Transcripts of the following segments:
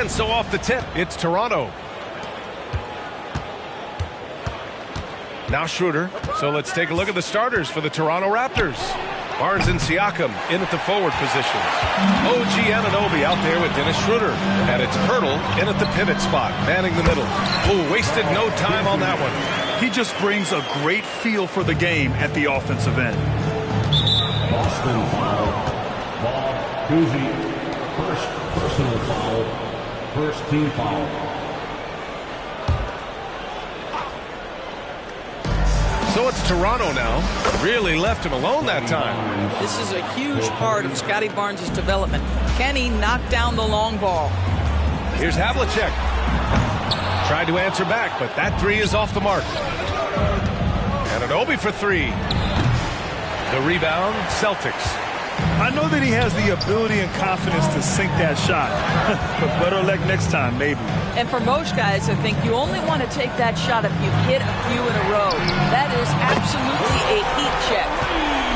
And so off the tip, it's Toronto. Now Schroeder. So let's take a look at the starters for the Toronto Raptors. Barnes and Siakam in at the forward positions. OG Anunoby out there with Dennis Schroeder. And it's Hurdle in at the pivot spot, manning the middle. Oh, wasted no time on that one. He just brings a great feel for the game at the offensive end. Boston foul. Ball, Kuzi. First personal foul. First team foul. So it's Toronto now. Really left him alone that time. This is a huge part of Scotty Barnes' development. Can he knock down the long ball? Here's Havlicek. Tried to answer back, but that three is off the mark. Anunoby for three. The rebound, Celtics. I know that he has the ability and confidence to sink that shot. But better luck next time, maybe. And for most guys, I think you only want to take that shot if you've hit a few in a row. That is absolutely a heat check.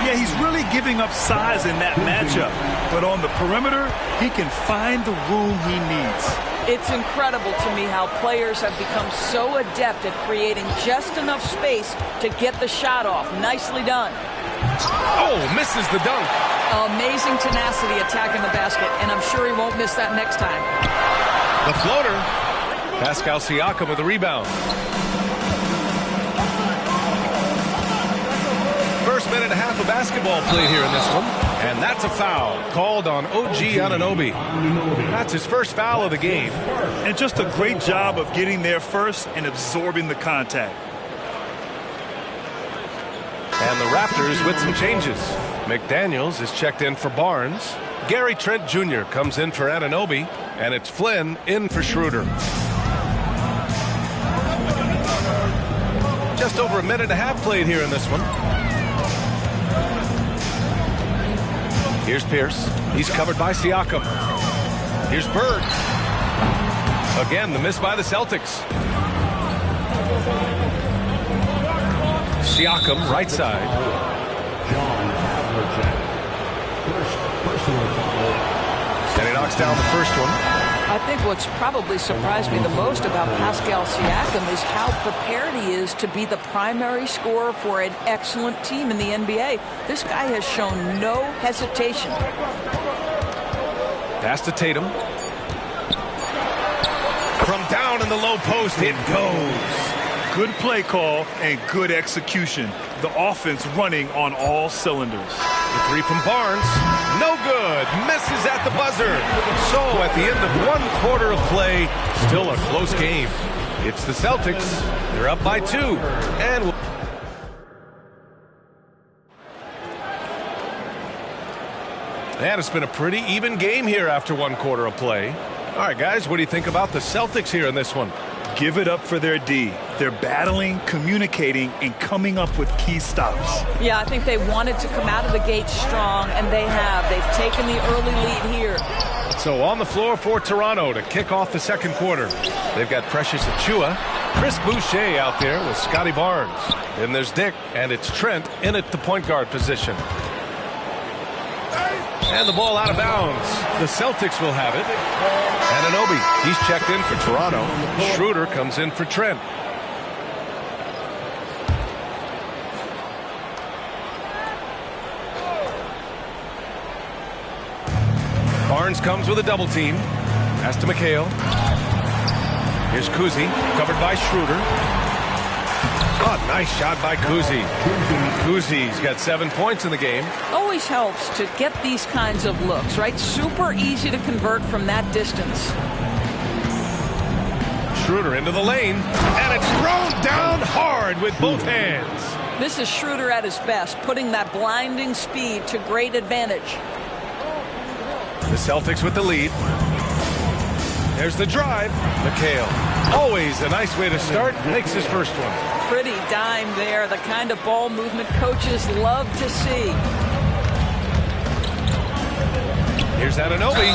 Yeah, he's really giving up size in that matchup. But on the perimeter, he can find the room he needs. It's incredible to me how players have become so adept at creating just enough space to get the shot off. Nicely done. Oh, misses the dunk. Amazing tenacity attacking the basket, and I'm sure he won't miss that next time. The floater. Pascal Siakam with the rebound. First minute and a half of basketball played here in this one. And that's a foul called on OG Anunoby. That's his first foul of the game. And just a great job of getting there first and absorbing the contact. And the Raptors with some changes. McDaniels is checked in for Barnes. Gary Trent Jr. comes in for Anunoby. And it's Flynn in for Schroeder. Just over a minute and a half played here in this one. Here's Pierce. He's covered by Siakam. Here's Bird. Again, the miss by the Celtics. Siakam, right side. John Havlicek. First personal foul. And he knocks down the first one. I think what's probably surprised me the most about Pascal Siakam is how prepared he is to be the primary scorer for an excellent team in the NBA. This guy has shown no hesitation. Pass to Tatum. From down in the low post, it goes. Good play call and good execution. The offense running on all cylinders. The three from Barnes. No good. Misses at the buzzer. So at the end of one quarter of play, still a close game. It's the Celtics. They're up by 2. And it's been a pretty even game here after one quarter of play. All right, guys, what do you think about the Celtics here in this one? Give it up for their D. They're battling, communicating, and coming up with key stops. Yeah, I think they wanted to come out of the gate strong, and they have. They've taken the early lead here. So on the floor for Toronto to kick off the second quarter. They've got Precious Achiuwa, Chris Boucher out there with Scotty Barnes. Then there's Dick, and it's Trent in at the point guard position. And the ball out of bounds. The Celtics will have it. Anunoby, he's checked in for Toronto. Schroeder comes in for Trent. Barnes comes with a double team. Pass to McHale. Here's Kuzi, covered by Schroeder. Oh, nice shot by Kuzi. Kuzi's got 7 points in the game. Always helps to get these kinds of looks, right? Super easy to convert from that distance. Schroeder into the lane, and it's thrown down hard with both hands. This is Schroeder at his best, putting that blinding speed to great advantage. The Celtics with the lead. There's the drive. McHale, always a nice way to start, makes his first one. Pretty dime there, the kind of ball movement coaches love to see. Here's Anunoby.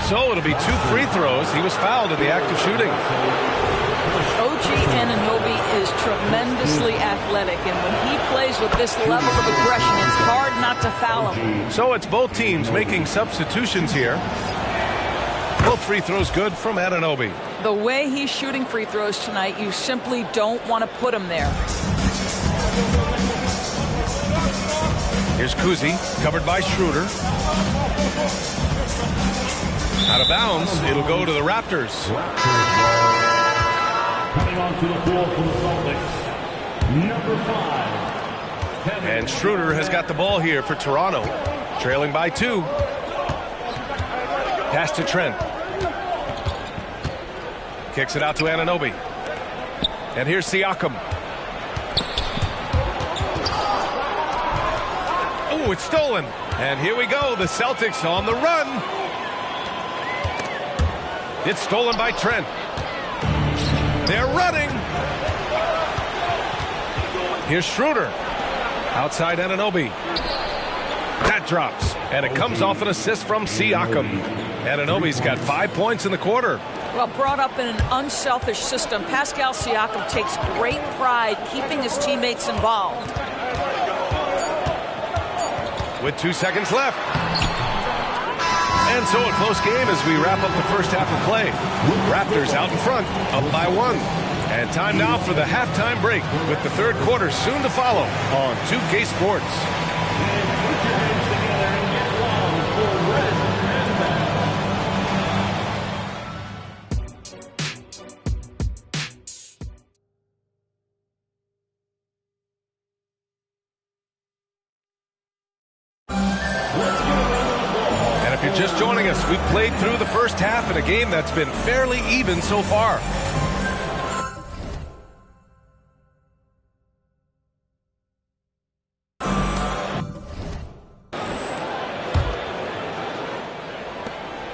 So it'll be 2 free throws. He was fouled in the act of shooting. OG Anunoby is tremendously athletic, and when he plays with this level of aggression, it's hard not to foul him. So it's both teams making substitutions here. Both free throws good from Anunoby. The way he's shooting free throws tonight, you simply don't want to put him there. Here's Kuzi, covered by Schroeder. Out of bounds, it'll go to the Raptors. Coming onto the floor from the Celtics, number 5. And Schroeder has got the ball here for Toronto, trailing by 2. Pass to Trent. Kicks it out to Anunoby. And here's Siakam. Oh, it's stolen. And here we go. The Celtics on the run. It's stolen by Trent. They're running. Here's Schroeder. Outside Anunoby. That drops. And it comes off an assist from Siakam. Anunoby's got 5 points in the quarter. Well, brought up in an unselfish system, Pascal Siakam takes great pride keeping his teammates involved. With 2 seconds left. And so a close game as we wrap up the first half of play. Raptors out in front, up by 1. And time now for the halftime break with the third quarter soon to follow on 2K Sports. If you're just joining us, we've played through the first half in a game that's been fairly even so far.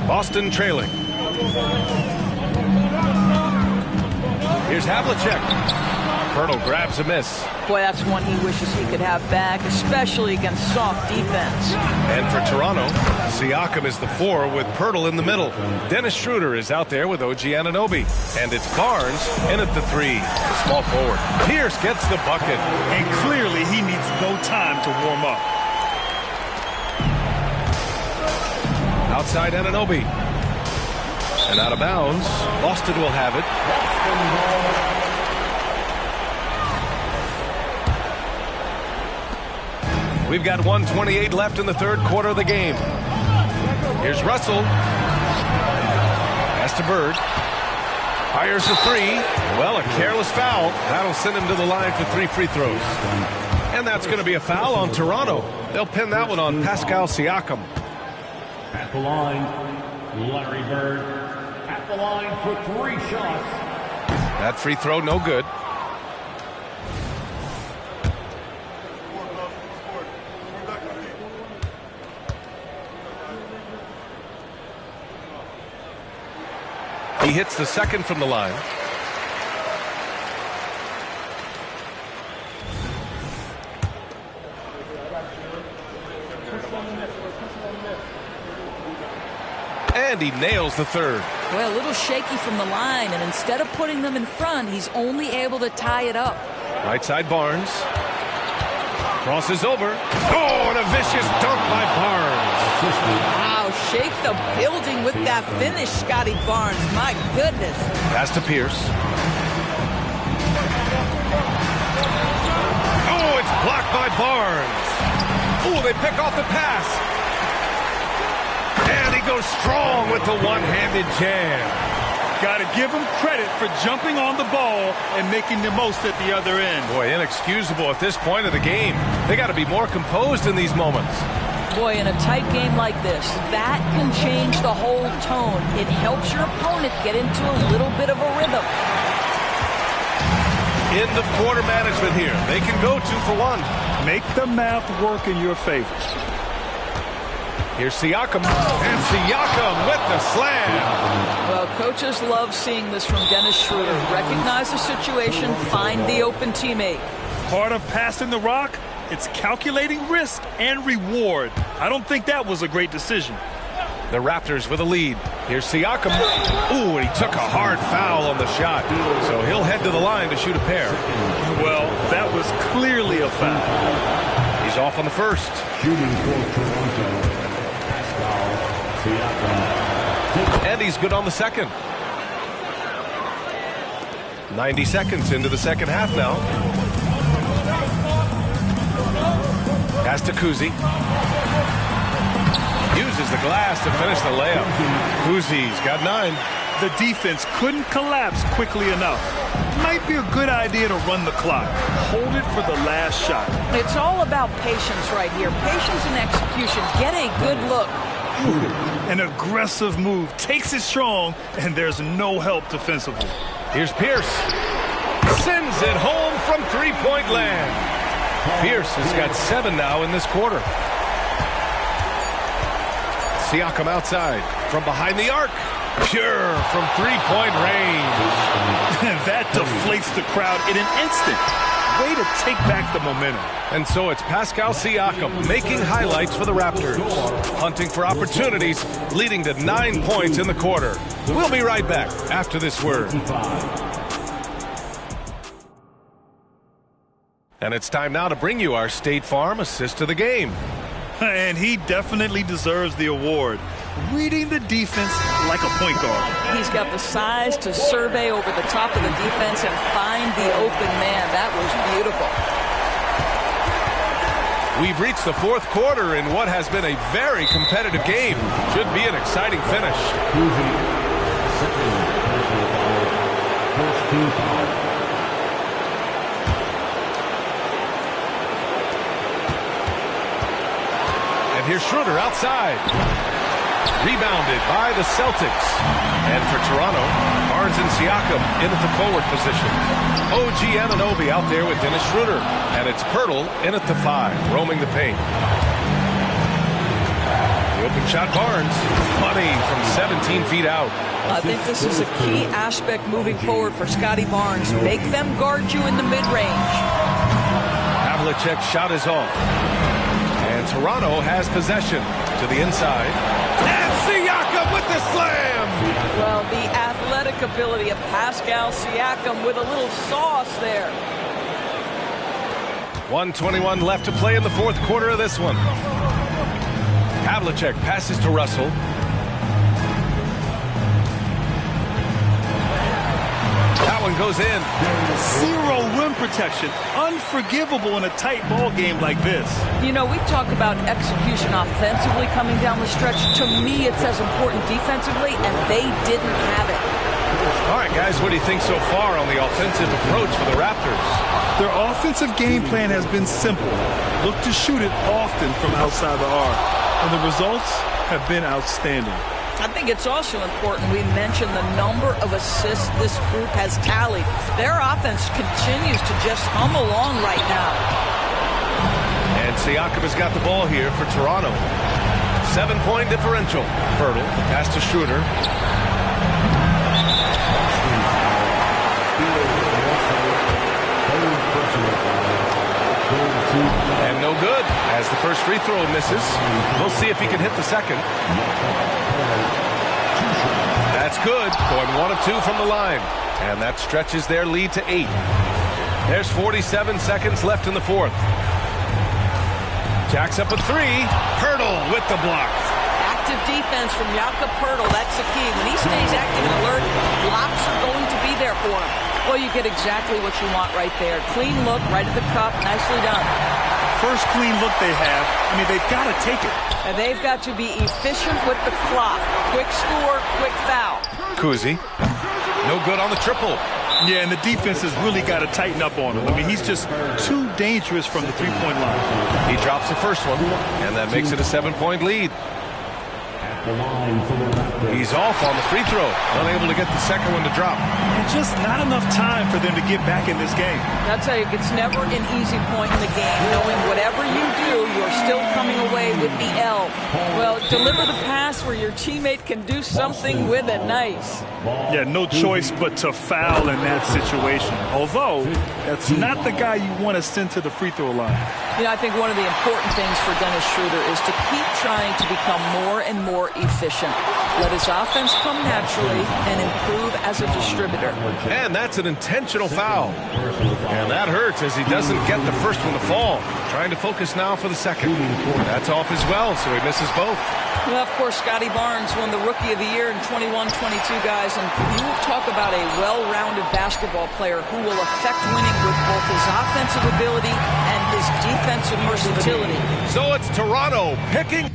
Boston trailing. Here's Havlicek. Pirtle grabs a miss. Boy, that's one he wishes he could have back, especially against soft defense. And for Toronto, Siakam is the 4 with Pirtle in the middle. Dennis Schroeder is out there with OG Anunoby. And it's Barnes in at the 3, the small forward. Pierce gets the bucket. And clearly he needs no time to warm up. Outside Anunoby. And out of bounds. Boston will have it. We've got 1:28 left in the third quarter of the game. Here's Russell. Pass to Bird. Fires a 3. Well, a careless foul. That'll send him to the line for 3 free throws. And that's going to be a foul on Toronto. They'll pin that one on Pascal Siakam. At the line, Larry Bird. At the line for 3 shots. That free throw, no good. He hits the second from the line. And he nails the third. Well, a little shaky from the line, and instead of putting them in front, he's only able to tie it up. Right side Barnes. Crosses over. Oh, and a vicious dunk by Barnes. Wow, shake the building with that finish, Scotty Barnes. My goodness. Pass to Pierce. Oh, it's blocked by Barnes. Oh, they pick off the pass. And he goes strong with the one-handed jam. Got to give him credit for jumping on the ball and making the most at the other end. Boy, inexcusable at this point of the game. They got to be more composed in these moments. Boy, in a tight game like this, that can change the whole tone. It helps your opponent get into a little bit of a rhythm. End of quarter management here. They can go 2 for 1. Make the math work in your favor. Here's Siakam. And Siakam with the slam. Well, coaches love seeing this from Dennis Schroeder. Recognize the situation, find the open teammate. Part of passing the rock, it's calculating risk and reward. I don't think that was a great decision. The Raptors with a lead. Here's Siakam. Ooh, and he took a hard foul on the shot. So he'll head to the line to shoot a pair. Well, that was clearly a foul. He's off on the first. Shooting for Toronto, Pascal Siakam. And he's good on the second. 90 seconds into the second half now. Pass to Kuzi. Uses the glass to finish the layup. Kuzi's got 9. The defense couldn't collapse quickly enough. Might be a good idea to run the clock. Hold it for the last shot. It's all about patience right here. Patience and execution. Get a good look. An aggressive move. Takes it strong, and there's no help defensively. Here's Pierce. Sends it home from three-point land. Pierce has got 7 now in this quarter. Siakam outside from behind the arc. Pure from three-point range. That deflates the crowd in an instant. Way to take back the momentum. And so it's Pascal Siakam making highlights for the Raptors. Hunting for opportunities, leading to 9 points in the quarter. We'll be right back after this word. And it's time now to bring you our State Farm assist of the game. And he definitely deserves the award. Reading the defense like a point guard. He's got the size to survey over the top of the defense and find the open man. That was beautiful. We've reached the fourth quarter in what has been a very competitive game. Should be an exciting finish. And here's Schroeder outside. Rebounded by the Celtics. And for Toronto, Barnes and Siakam in at the forward position. OG Anunoby out there with Dennis Schroeder. And it's Pirtle in at the 5, roaming the paint. The open shot, Barnes. Money from 17 feet out. I think this is a key aspect moving forward for Scotty Barnes. Make them guard you in the mid-range. Havlicek's shot is off. And Toronto has possession to the inside. And Siakam with the slam! Well, the athletic ability of Pascal Siakam with a little sauce there. 1:21 left to play in the fourth quarter of this one. Havlicek passes to Russell. That one goes in. Zero rim protection. Unforgivable in a tight ball game like this. You know, we talk about execution offensively coming down the stretch. To me, it's as important defensively, and they didn't have it. All right, guys, what do you think so far on the offensive approach for the Raptors? Their offensive game plan has been simple. Look to shoot it often from outside the arc. And the results have been outstanding. I think it's also important we mention the number of assists this group has tallied. Their offense continues to just hum along right now. And Siakam has got the ball here for Toronto. 7-point differential. Pirtle, pass to Schroeder. And no good as the first free throw misses. We'll see if he can hit the second. That's good. Going 1 of 2 from the line. And that stretches their lead to 8. There's 47 seconds left in the fourth. Jacks up a 3. Pirtle with the block. Active defense from Jakob Pirtle. That's the key. When he stays active and alert, blocks are going to be there for him. Well, you get exactly what you want right there. Clean look, right at the cup. Nicely done. First clean look they have. I mean, they've got to take it. And they've got to be efficient with the clock. Quick score, quick foul. Kuzi. No good on the triple. Yeah, and the defense has really got to tighten up on him. I mean, he's just too dangerous from the three-point line. He drops the first one, and that makes it a 7-point lead. He's off on the free throw. Unable to get the second one to drop. And just not enough time for them to get back in this game. I'll tell you, it's never an easy point in the game. Knowing whatever you do, you're still coming away with the L. Well, deliver the pass where your teammate can do something with it. Nice. Yeah, no choice but to foul in that situation. Although, that's not the guy you want to send to the free throw line. You know, I think one of the important things for Dennis Schroeder is to keep trying to become more and more efficient. Let his offense come naturally and improve as a distributor. And that's an intentional foul. And that hurts as he doesn't get the first one to fall. Trying to focus now for the second. That's off as well, so he misses both. Well, of course, Scotty Barnes won the Rookie of the Year in 21-22, guys. And you talk about a well-rounded basketball player who will affect winning with both his offensive ability and his defensive versatility. So it's Toronto picking